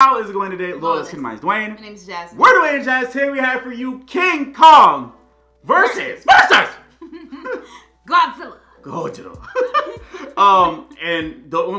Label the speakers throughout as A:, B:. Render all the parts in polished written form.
A: How is it going today? Lord, let's my name's Dwayne.
B: My name's Jazz.
A: We're Dwayne N Jazz. Today we have for you King Kong versus
B: Godzilla.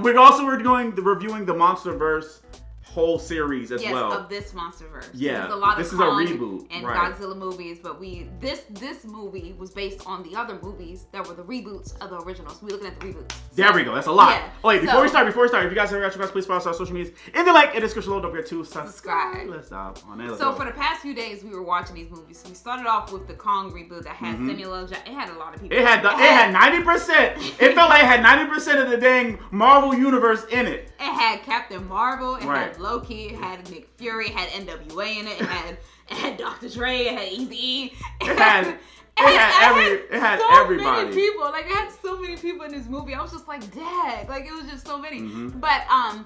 A: We're also reviewing the MonsterVerse whole series as well.
B: Yes, of this MonsterVerse.
A: Yeah,
B: there's a lot
A: this
B: of
A: is a
B: Kong
A: reboot
B: and
A: right.
B: Godzilla movies, but this movie was based on the other movies that were the reboots of the originals. We're looking at the reboots.
A: There we go. That's a lot.
B: Yeah.
A: Oh, wait, before we start, if you guys haven't watched, please follow us on social medias in the link in the description below. Don't forget to subscribe. Let's stop on that.
B: So for the past few days, we were watching these movies. So we started off with the Kong reboot that had Samuel L. Jackson. It had a lot of people.
A: It had 90%. It felt like it had 90% of the dang Marvel universe in it.
B: It had Captain Marvel. It had Loki. It had Nick Fury. It had NWA in it. It had Dr. Dre. It had Eazy-E. It had everybody. Many people. Like, it had so many people in this movie. I was just like, dag. Like, it was just so many. But I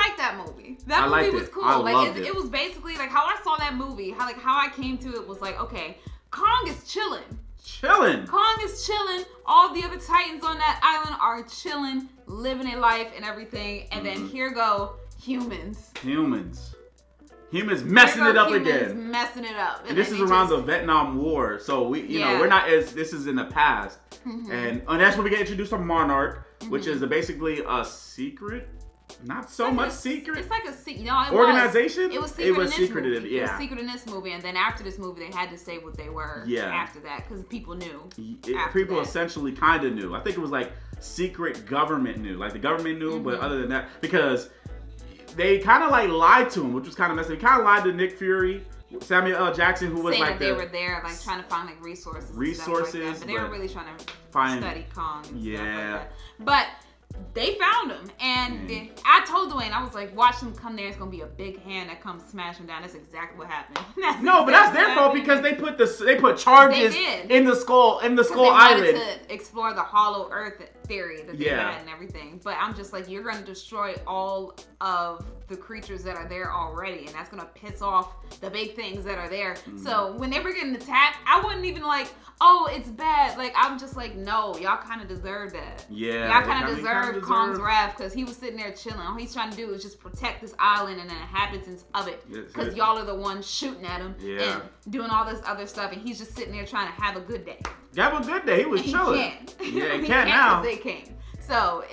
B: liked that movie. That movie was cool. Like, it was basically like how I saw that movie. How I came to it was like, okay, Kong is chilling. Kong is chilling. All the other Titans on that island are chilling, living their life and everything. And then here go humans messing it up again. Messing it up.
A: And this is around the Vietnam War. So we know, we're not this is in the past. And that's when we get introduced to Monarch, which is basically a secret. Not so much secret.
B: It's like a secret. No,
A: organization.
B: It was secret. It was
A: secret.
B: It was secret in this movie, and then after this movie, they had to say what they were. Yeah. After that, because people knew.
A: People essentially kind of knew. I think it was like secret government knew. Like the government knew, but other than that, because they kind of like lied to him, which was kind of messy. They kind of lied to Nick Fury, Samuel L. Jackson, who was
B: saying
A: like
B: they were there, like trying to find like resources. Like but they were really trying to study Kong. And stuff like that. But they found him, and I told Dwayne, I was like, watch him come there. It's gonna be a big hand that comes smash him down. That's exactly what happened.
A: But that's their fault because they put charges in the skull island. They wanted
B: to explore the Hollow Earth theory that they had and everything. But I'm just like, you're gonna destroy all of the creatures that are there already, and that's gonna piss off the big things that are there. So when they were getting attacked, I wasn't even like, oh, it's bad. Like, I'm just like, no, y'all kind of deserve that.
A: Yeah.
B: Y'all kind of deserve Kong's wrath because he was sitting there chilling. All he's trying to do is just protect this island and the inhabitants of it because y'all are the ones shooting at him and doing all this other stuff, and he's just sitting there trying to have a good day.
A: Have a good day. He was chilling.
B: He can't now. They can't. So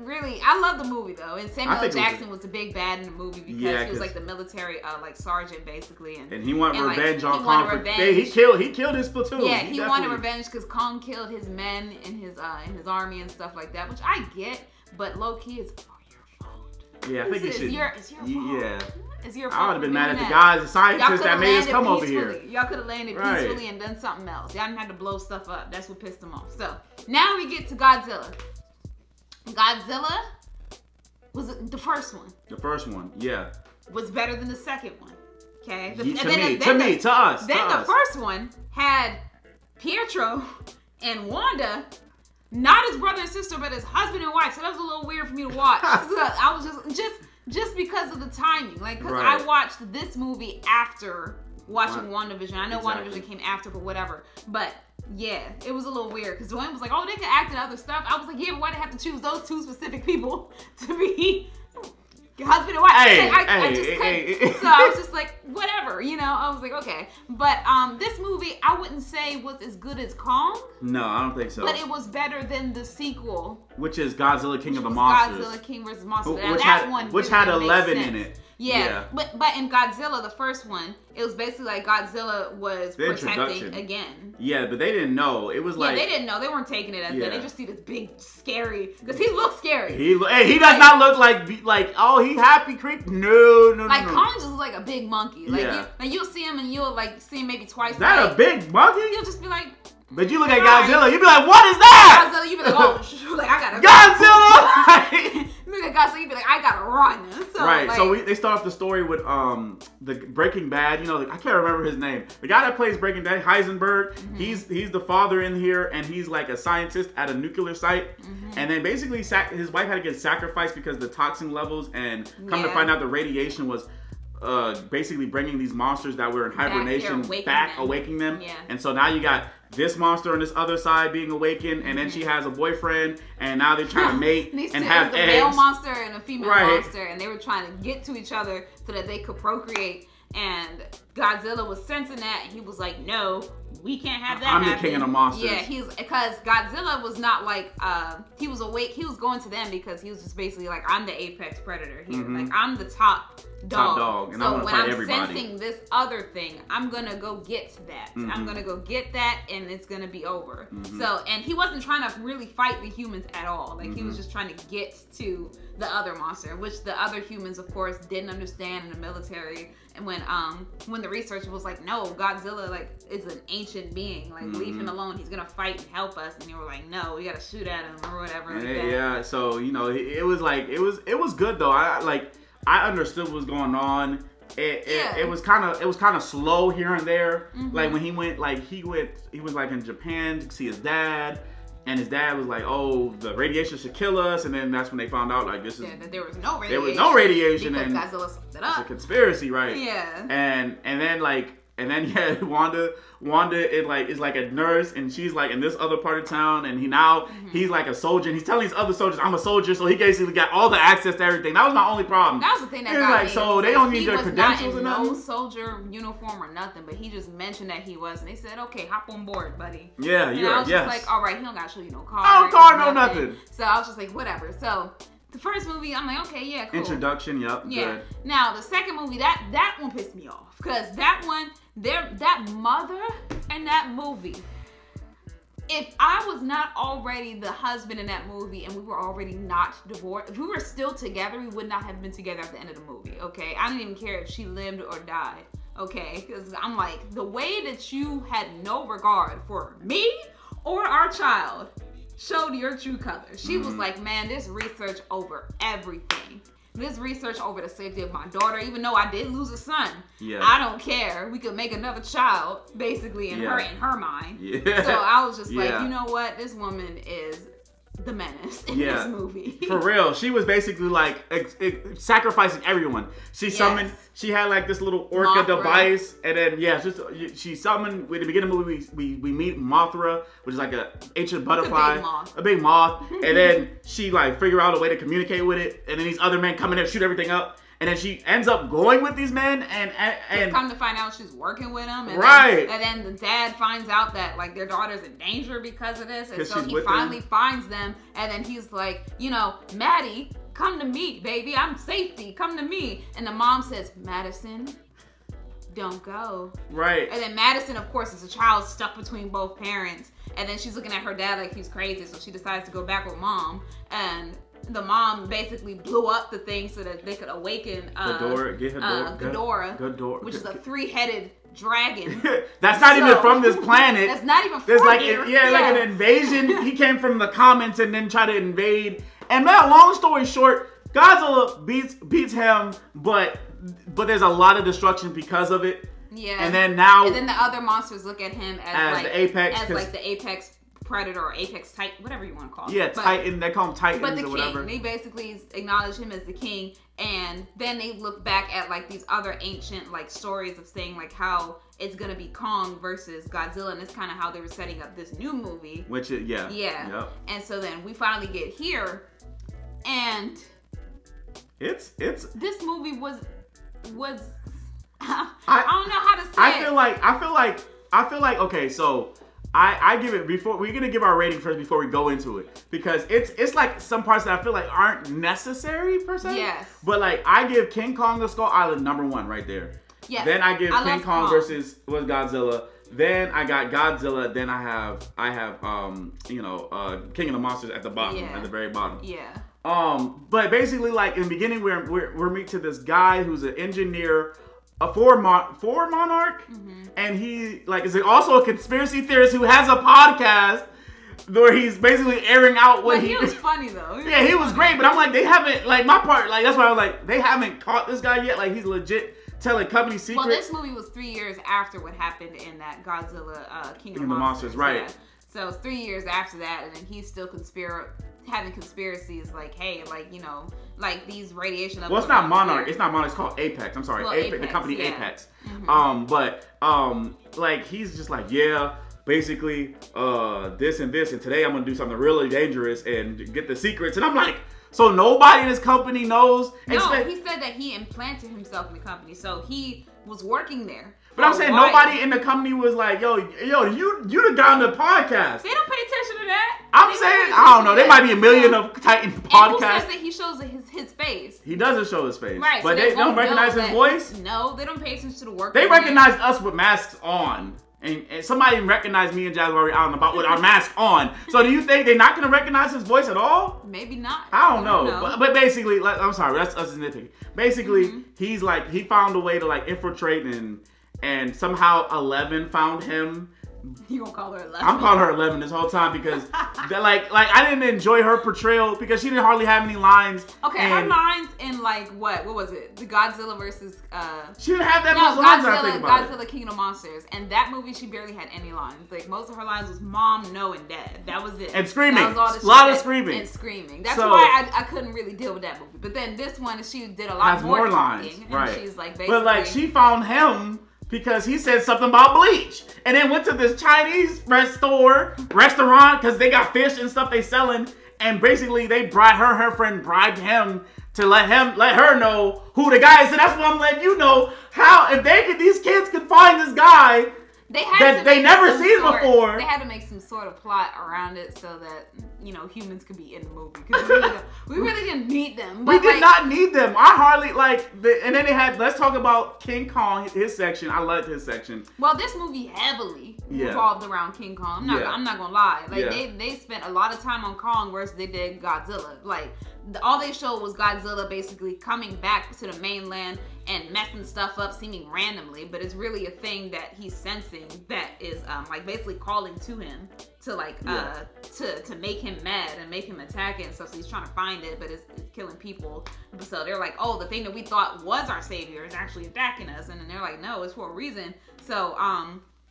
B: really, I love the movie though, and Samuel L. Jackson was the big bad in the movie because he was like the military like sergeant basically, and he wanted revenge on Kong. He
A: killed his platoon.
B: Yeah, he wanted revenge because Kong killed his men in his army and stuff like that, which I get, but low key it's your fault.
A: Yeah, I think it's your
B: fault.
A: Yeah.
B: It's your fault.
A: I would have been mad at the guys, the scientists that made us come over here.
B: Y'all could have landed peacefully and done something else. Y'all didn't have to blow stuff up. That's what pissed them off. So now we get to Godzilla. Godzilla was the first one. The first one,
A: was
B: better than the second one. Okay,
A: to us.
B: Then the first one had Pietro and Wanda, not his brother and sister, but his husband and wife. So that was a little weird for me to watch. I was just because of the timing, like because I watched this movie after watching WandaVision. I know WandaVision came after, but whatever. But yeah, it was a little weird because Dwayne was like, "Oh, they could act in other stuff." I was like, "Yeah, but why do they have to choose those two specific people to be husband and wife?" I just couldn't. So I was just like, whatever, you know. I was like, okay. But this movie, I wouldn't say was as good as Kong.
A: No, I don't think so.
B: But it was better than the sequel,
A: which is Godzilla King of the Monsters.
B: Godzilla King vs. Monsters.
A: Which had 11 in it.
B: Yeah, but in Godzilla, the first one, it was basically like Godzilla was protecting again.
A: Yeah, but they didn't know. It was like
B: they didn't know. They weren't taking it as that. They just see this big scary because he looks scary.
A: He does not look like oh he happy creep. No.
B: Like Kong just looks like a big monkey. Like you'll see him and you'll like see him maybe twice.
A: Is that a big monkey?
B: You'll just be like.
A: But you look at Godzilla, you be like, what is that?
B: Godzilla, you be like, oh, like I gotta
A: Godzilla.
B: You look at Godzilla, you be like, I gotta run. So,
A: so they start off the story with the Breaking Bad. You know, I can't remember his name. The guy that plays Breaking Bad, Heisenberg. He's the father in here, and he's like a scientist at a nuclear site. And then basically, his wife had to get sacrificed because of the toxin levels, and come to find out the radiation was basically bringing these monsters that were in hibernation back, awakening them.
B: Yeah.
A: And so now you got this monster on this other side being awakened, and then she has a boyfriend, and now they're trying to mate and have eggs.
B: A male monster and a female monster, and they were trying to get to each other so that they could procreate. And Godzilla was sensing that, and he was like, "No, we can't have that happen."
A: I'm the king of the monsters.
B: Yeah, because Godzilla was not like he was awake. He was going to them because he was just basically like, "I'm the apex predator here. Like I'm the top dog.
A: And
B: so
A: when I'm
B: sensing this other thing, I'm gonna go get that. I'm gonna go get that, and it's gonna be over." So, and he wasn't trying to really fight the humans at all. Like he was just trying to get to the other monster, which the other humans, of course, didn't understand in the military. And when the researcher was like, "No, Godzilla like is an ancient being. Like leave him alone. He's gonna fight and help us." And they were like, "No, we gotta shoot at him or whatever."
A: Yeah. So it was like it was good though. I understood what was going on. It was kind of slow here and there. Like when he was like in Japan to see his dad. And his dad was like, "Oh, the radiation should kill us." And then that's when they found out, like,
B: that there was no radiation.
A: There was no radiation,
B: because
A: and
B: Godzilla sucked it up.
A: It's a conspiracy, right?
B: Yeah.
A: And then yeah, Wanda is like a nurse, and she's like in this other part of town, and he's like a soldier, and he's telling these other soldiers, "I'm a soldier," so he basically got all the access to everything. That was my only problem.
B: That was the thing that got
A: like,
B: me.
A: so they don't need your credentials
B: or
A: nothing.
B: No soldier uniform or nothing, but he just mentioned that he was, and they said, "Okay, hop on board, buddy."
A: Yeah,
B: and I was just like, "All right, he don't got to show you no card.
A: No nothing."
B: So I was just like, whatever. So the first movie, I'm like, okay, yeah, cool.
A: Introduction, yep.
B: Yeah.
A: Good.
B: Now the second movie, that one pissed me off because that one, that mother in that movie. If I was not already the husband in that movie and we were already not divorced, if we were still together, we would not have been together at the end of the movie. Okay, I didn't even care if she lived or died. Okay, because I'm like, the way that you had no regard for me or our child showed your true colors. She was like, "Man, this research over everything. This research over the safety of my daughter, even though I did lose a son.
A: Yeah.
B: I don't care. We could make another child, basically, in her mind."
A: Yeah.
B: So I was just like, you know what? This woman is the menace in this movie.
A: For real. She was basically like sacrificing everyone. She summoned, she had like this little orca device, and then she summoned, at the beginning of the movie, we meet Mothra, which is like an ancient butterfly.
B: A big
A: moth. And then she like figure out a way to communicate with it, and then these other men come in and shoot everything up. And then she ends up going with these men, and
B: come to find out she's working with them, and then the dad finds out that like their daughter's in danger because of this, and so he finally finds them, and then he's like, "Maddie, come to me, baby. I'm safety. Come to me." And the mom says, "Madison, don't go."
A: Right.
B: And then Madison, of course, is a child stuck between both parents, and then she's looking at her dad like he's crazy, so she decides to go back with mom, and the mom basically blew up the thing so that they could awaken Ghidorah, which is a 3-headed dragon.
A: That's not even from this planet.
B: That's not even from here.
A: Like an invasion. He came from the comments and then tried to invade. And man, long story short, Godzilla beats him, but there's a lot of destruction because of it.
B: Yeah.
A: And then
B: the other monsters look at him as like the apex predator or apex titan, whatever you want to call it.
A: Yeah, Titan. They call him Titans
B: but the
A: or
B: king,
A: whatever.
B: They basically acknowledge him as the king, and then they look back at like these other ancient like stories of saying like how it's gonna be Kong versus Godzilla, and it's kind of how they were setting up this new movie.
A: Which is Yep.
B: And so then we finally get here, and
A: it's
B: this movie was I don't know how to say
A: I feel like okay, so I give it before we're gonna give our rating first before we go into it, because it's like some parts that I feel like aren't necessary per se.
B: Yes.
A: But like I give King Kong the Skull Island #1 right there.
B: Yes.
A: Then I give King Kong versus Godzilla. Then I got Godzilla. Then I have King of the Monsters at the bottom, at the very bottom.
B: Yeah.
A: But basically like in the beginning we're meet to this guy who's an engineer. A four monarch, and he like is also a conspiracy theorist who has a podcast where he's basically airing out what
B: he was funny though.
A: He was great, but I'm like, they haven't like my part, like that's why I was like, they haven't caught this guy yet. Like he's legit telling company secrets.
B: Well, this movie was 3 years after what happened in that Godzilla King of the Monsters,
A: right?
B: Yeah. So it's 3 years after that, and then he's still having conspiracies like, hey, like, you know, like these radiation.
A: Well, it's not Monarch. It's not Monarch. It's called Apex. I'm sorry,
B: well,
A: Apex, the company Apex. But like he's just like, yeah, basically this and this, and today I'm gonna do something really dangerous and get the secrets. And I'm like, so nobody in this company knows?
B: No, he said that he implanted himself in the company, so he was working there.
A: But I'm saying nobody in the company was like, yo, you the guy on the podcast.
B: They don't pay attention to that.
A: I'm saying, I don't know. There might be a million of Titan podcasts.
B: And who says that he shows his face?
A: He doesn't show his face.
B: Right.
A: But
B: so
A: they don't recognize his voice?
B: No, they don't pay attention to the work.
A: They recognize us with masks on. And somebody recognized me and Jazz already out and about with our mask on. So do you think they're not going to recognize his voice at all?
B: Maybe not.
A: I don't know. But basically, like, I'm sorry, that's us nitpicking. Basically, he's like, he found a way to like infiltrate and somehow 11 found him.
B: You gonna call her 11?
A: I'm calling her 11 this whole time because like I didn't enjoy her portrayal because she didn't hardly have any lines.
B: Okay, her lines in like what was it? The Godzilla versus
A: she didn't have that much lines. I think about
B: Godzilla King of Monsters, and that movie she barely had any lines. Like most of her lines was mom, no, and dad. That was it.
A: And screaming.
B: That was all
A: a lot of screaming.
B: And screaming. That's why I couldn't really deal with that movie. But then this one, she did a lot more
A: lines. Right.
B: And she's like basically.
A: But like she found him because he said something about bleach, and then went to this Chinese restaurant because they got fish and stuff they selling, and basically they her friend bribed him to let her know who the guy is. And that's what I'm letting you know, how if these kids could find this guy that they never seen before.
B: They had to make some sort of plot around it so that, you know, humans could be in the movie. Because we really didn't need them.
A: But we did not need them. I hardly, and then they had, let's talk about King Kong, his section. I liked his section.
B: Well, this movie heavily revolved around King Kong. I'm not going to lie. Like, they spent a lot of time on Kong versus they did Godzilla. Like, all they showed was Godzilla basically coming back to the mainland and messing stuff up seeming randomly, but it's really a thing that he's sensing that is like basically calling to him to like to make him mad and make him attack it and stuff. So he's trying to find it, but it's killing people. So they're like, oh, the thing that we thought was our savior is actually attacking us, and then they're like, no, it's for a reason. So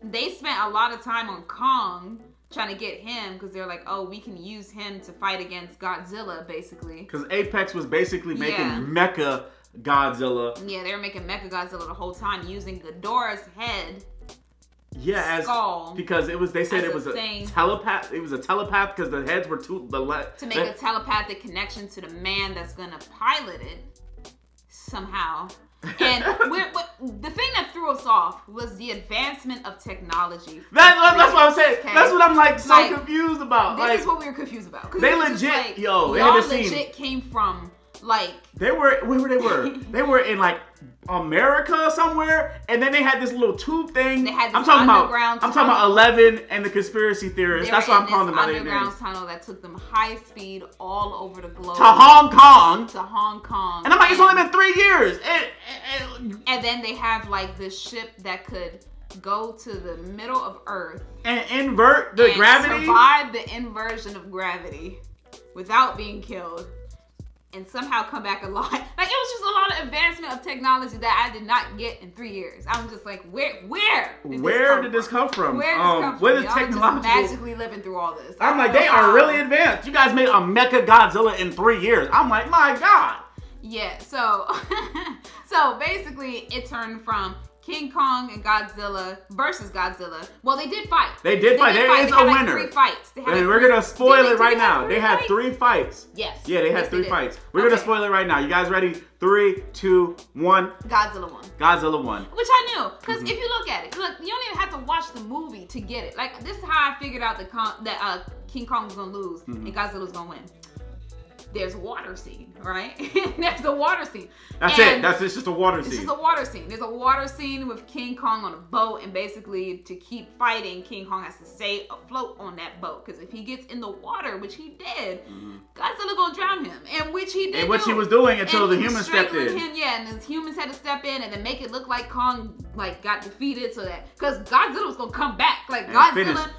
B: they spent a lot of time on Kong trying to get him because they're like, oh, we can use him to fight against Godzilla, basically. Because
A: Apex was basically making Mecha Godzilla.
B: Yeah, they were making Mecha Godzilla the whole time using Ghidorah's head.
A: Yeah,
B: skull
A: because they said it was a telepath. It was a telepath because the heads were to
B: make a telepathic connection to the man that's gonna pilot it somehow. And the thing that threw us off was the advancement of technology.
A: That's what I'm saying. Okay? That's what I'm so confused about.
B: This is what we were confused about.
A: They legit,
B: they legit came from
A: they were they were in like America somewhere, and then they had this little tube thing.
B: They had this
A: I'm talking about 11 and the conspiracy theorists. That's what I'm calling them.
B: Underground tunnel that took them high speed all over the globe
A: to Hong Kong. And I'm like, it's only been 3 years.
B: And then they have like this ship that could go to the middle of Earth
A: and invert the gravity.
B: Survive the inversion of gravity without being killed. And somehow come back alive. Like, it was just a lot of advancement of technology that I did not get in 3 years. I was just like, where did this come from?
A: Where did technology
B: magically living through all this?
A: I'm like, they are really advanced. You guys made a Mecha Godzilla in 3 years. I'm like, my God.
B: Yeah, so basically it turned from King Kong and Godzilla versus Godzilla. Well, they did fight.
A: They did fight. There is a winner.
B: 3 fights.
A: We're going to spoil it right now. They had 3 fights.
B: Yes.
A: Yeah, they had 3 fights. We're going to spoil it right now. You guys ready? 3, 2, 1.
B: Godzilla won.
A: Godzilla won.
B: Which I knew. Because if you look at it, look, you don't even have to watch the movie to get it. Like, this is how I figured out that King Kong was going to lose and Godzilla was going to win. There's a water scene, right? There's a water scene.
A: That's it. It's just a water scene.
B: It's just a water scene. There's a water scene with King Kong on a boat, and basically to keep fighting, King Kong has to stay afloat on that boat. Because if he gets in the water, which he did, Godzilla gonna drown him, and which he did.
A: And which he was doing until the humans stepped in.
B: And the humans had to step in and then make it look like Kong got defeated, so that because Godzilla was gonna come back, Godzilla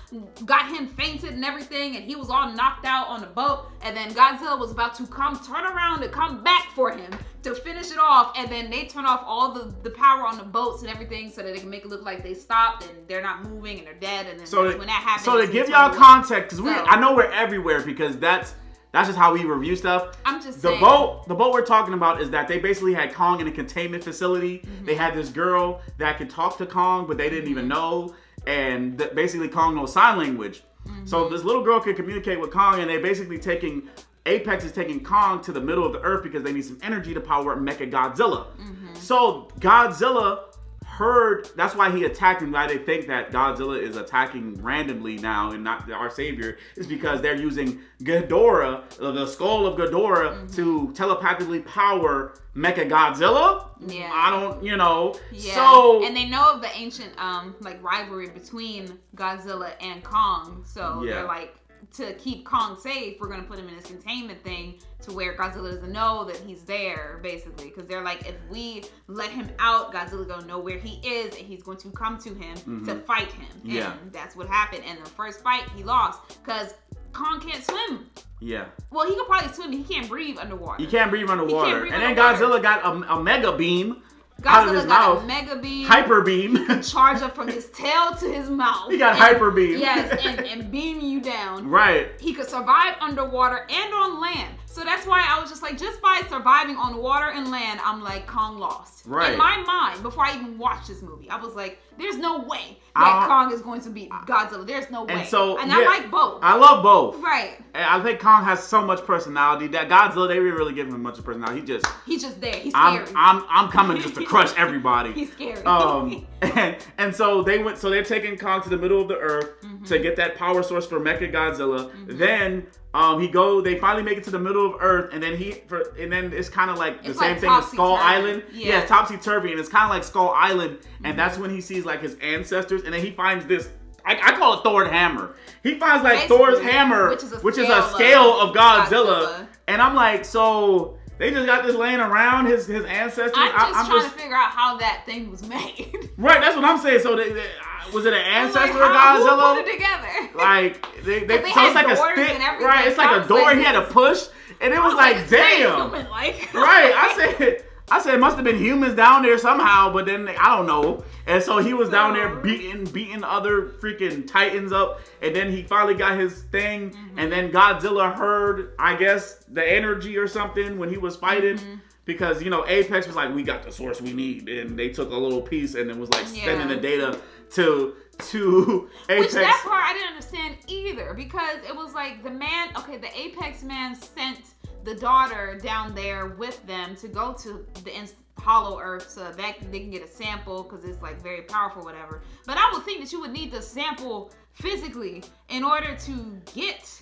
B: got him fainted and everything, and he was all knocked out on the boat, and then Godzilla was about to turn around and come back for him to finish it off, and then they turn off all the power on the boats and everything so that they can make it look like they stopped and they're not moving and they're dead, and then when that happens.
A: So to give y'all context, because I know we're everywhere because that's That's just how we review stuff.
B: I'm just
A: the
B: saying.
A: The boat we're talking about is that they basically had Kong in a containment facility. They had this girl that could talk to Kong, but they didn't even know. And basically Kong knows sign language. So this little girl could communicate with Kong, and they basically Apex is taking Kong to the middle of the earth because they need some energy to power up Mecha Godzilla. So Godzilla heard, that's why he attacked him. Why they think that Godzilla is attacking randomly now and not our savior is because they're using Ghidorah, the skull of Ghidorah, to telepathically power Mecha Godzilla.
B: Yeah.
A: I don't, you know.
B: Yeah.
A: So
B: and they know of the ancient like rivalry between Godzilla and Kong. So they're like, to keep Kong safe, we're gonna put him in this containment thing to where Godzilla doesn't know that he's there, basically. Because they're like, if we let him out, Godzilla gonna know where he is, and he's going to come to him to fight him. And that's what happened. And the first fight, he lost because Kong can't swim.
A: Yeah.
B: Well, he could probably swim, but he can't breathe underwater.
A: He can't breathe underwater. And then Godzilla got a mega beam.
B: Godzilla
A: out of his
B: got
A: mouth.
B: a mega beam.
A: Hyper beam.
B: He could charge up from his tail to his mouth.
A: He got hyper beam.
B: Yes, and beam you down.
A: Right.
B: He could survive underwater and on land. So that's why I was just like, just by surviving on water and land, I'm like, Kong lost.
A: Right.
B: In my mind, before I even watched this movie, I was like, there's no way that Kong is going to beat Godzilla. There's no way. And I like both.
A: I love both.
B: Right.
A: And I think Kong has so much personality that Godzilla, they didn't really give him much personality.
B: He's just there. He's scary.
A: I'm coming just to crush everybody.
B: He's scary.
A: And so they're taking Kong to the middle of the earth to get that power source for Mecha Godzilla. Then they finally make it to the middle of Earth, and then it's kind of like the same thing as Skull Island. Yeah, it's topsy-turvy, and it's kind of like Skull Island, and that's when he sees like his ancestors, and then he finds this, I call it Thor's hammer. He finds like Thor's hammer, which is a scale of Godzilla. And I'm like, so they just got this laying around his ancestors.
B: I'm trying to figure out how that thing was made.
A: Right, that's what I'm saying. So was it an ancestor of Godzilla?
B: Who put it together?
A: Like so it's like a stick, right? It's like a door
B: like
A: he had to push, and it was like, damn. Right, I said it must have been humans down there somehow, but then I don't know. And so he was down there beating other freaking titans up, and then he finally got his thing, and then Godzilla heard, I guess, the energy or something when he was fighting. Because, you know, Apex was like, we got the source we need, and they took a little piece and then was like sending the data to Apex.
B: Which that part I didn't understand either, because it was like the Apex man sent the daughter down there with them to go to the hollow earth so that they can get a sample, because it's like very powerful, whatever. But I would think that you would need the sample physically in order to get.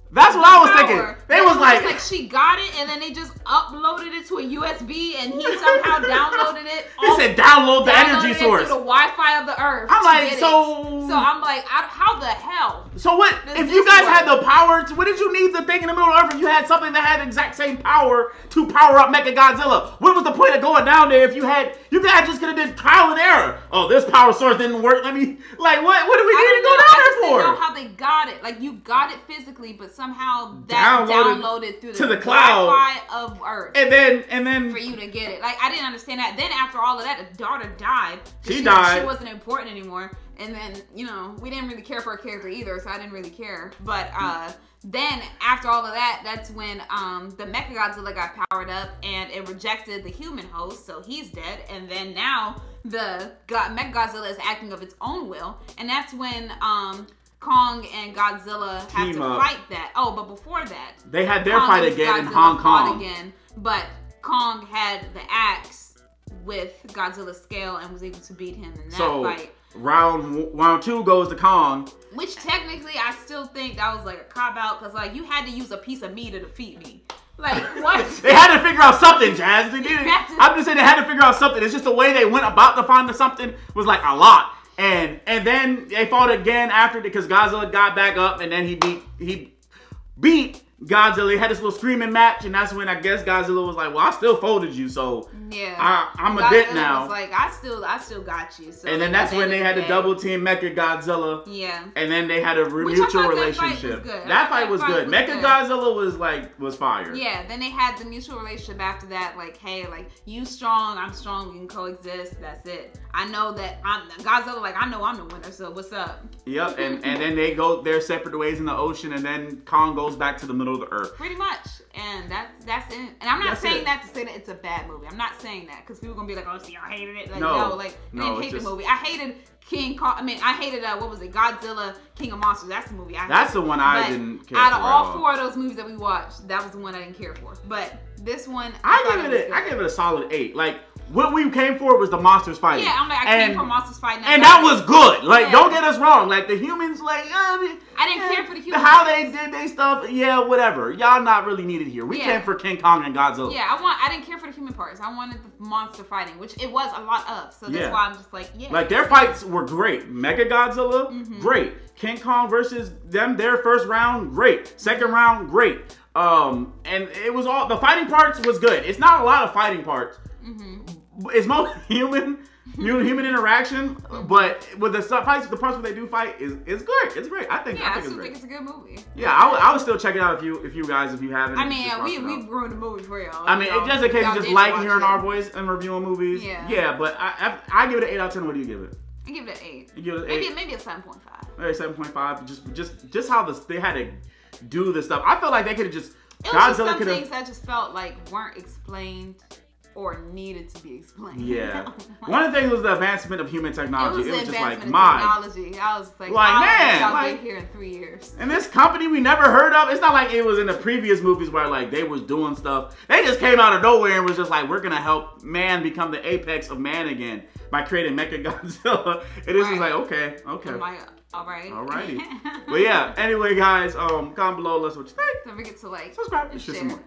A: That's what I was thinking. They was like
B: she got it, and then they just uploaded it to a USB, and he somehow downloaded it.
A: He said download the energy source
B: to the Wi-Fi of the Earth.
A: I'm like, so
B: I'm like, how the hell?
A: So what? If you guys had the power, what did you need the thing in the middle of Earth if you had something that had the exact same power to power up Mecha Godzilla? What was the point of going down there if you guys just could have did trial and error? Oh, this power source didn't work. What do we need to go down there for?
B: I don't know how they got it. Like, you got it physically, but somehow that downloaded through the cloud Wi-Fi of Earth.
A: And then
B: for you to get it. Like, I didn't understand that. Then after all of that, the daughter died.
A: She died.
B: She wasn't important anymore. And then, you know, we didn't really care for her character either, so I didn't really care. But then after all of that, that's when the Mecha Godzilla got powered up, and it rejected the human host, so he's dead. And then now the Mecha Godzilla is acting of its own will, and that's when Kong and Godzilla have to fight that. Oh, but before that,
A: they had their fight again in Hong Kong.
B: But Kong had the axe with Godzilla's scale and was able to beat him in that fight. Round 2 goes to Kong. Which technically, I still think that was like a cop-out, because like, you had to use a piece of me to defeat me. Like, what?
A: They had to figure out something, Jazz. I'm just saying they had to figure out something. It's just the way they went about to find something was like a lot. And then they fought again after, because Godzilla got back up, and then he beat Godzilla. He had this little screaming match, and that's when I guess Godzilla was like, well, I still folded you, so I'm a bit now.
B: Was like, I still got you. So
A: and then that's when they had to double team Mecha Godzilla.
B: Yeah.
A: And then they had a mutual relationship. That fight was good. Mecha Godzilla was fire.
B: Yeah. Then they had the mutual relationship after that. Like, hey, like, you strong, I'm strong, we can coexist. That's it. I know that Godzilla. Like, I know I'm the winner. So what's up?
A: Yep. And then they go their separate ways in the ocean, and then Kong goes back to the middle middle of the earth.
B: Pretty much, and that's it. And I'm not saying
A: it.
B: that to say that it's a bad movie. I'm not saying that because people are gonna be like, "Oh, see, I hated it." Like,
A: No.
B: no, like I didn't hate the movie. I hated King Kong. I hated what was it? Godzilla, King of Monsters. That's the movie I hated.
A: That's the one I
B: But
A: didn't care
B: out
A: for.
B: of all 4 of those movies that we watched, that was the one I didn't care for. But this one,
A: I give it a solid 8. Like, what we came for was the monsters fighting.
B: Yeah, I'm like, I came for monsters fighting.
A: And that was good. Like, don't get us wrong. Like, the humans, like,
B: I didn't care for the humans.
A: How they did their stuff, yeah, whatever. Y'all not really needed here. We came for King Kong and Godzilla.
B: Yeah, I didn't care for the human parts. I wanted the monster fighting, which it was a lot of. So that's why I'm just like, yeah.
A: Like, their fights were great. Mega Godzilla, great. King Kong versus them, their first round, great. Second round, great. And it was all, the fighting parts was good. It's not a lot of fighting parts. It's most human interaction, but with the fights, the parts where they do fight is great. It's great. I think
B: I
A: it's
B: still
A: great.
B: think it's a good movie.
A: Yeah, I would still check it out if you haven't.
B: I mean, we've ruined the movie for y'all.
A: I mean, just in case you just like hearing our
B: voice.
A: voice and reviewing movies.
B: Yeah.
A: Yeah, but I give it an 8 out of 10. What do you give it?
B: I give it an 8.
A: You give it an 8?
B: Maybe a 7.5.
A: Maybe 7.5. Just how they had to do this stuff. I felt like they could have just.
B: It was just some things that just felt like weren't explained or needed to be explained.
A: Yeah. One of the things was the advancement of human technology.
B: It was
A: just like,
B: technology. I was like
A: man,
B: y'all get here in 3 years.
A: And this company we never heard of, it's not like it was in the previous movies where like they was doing stuff. They just came out of nowhere and was just like, we're gonna help man become the apex of man again by creating Mecha Godzilla. And it's just like, okay.
B: I'm like, alright.
A: Alrighty. But yeah, anyway guys, comment below, let us know what you think.
B: Don't forget to like,
A: subscribe,
B: and
A: share
B: share.
A: some more.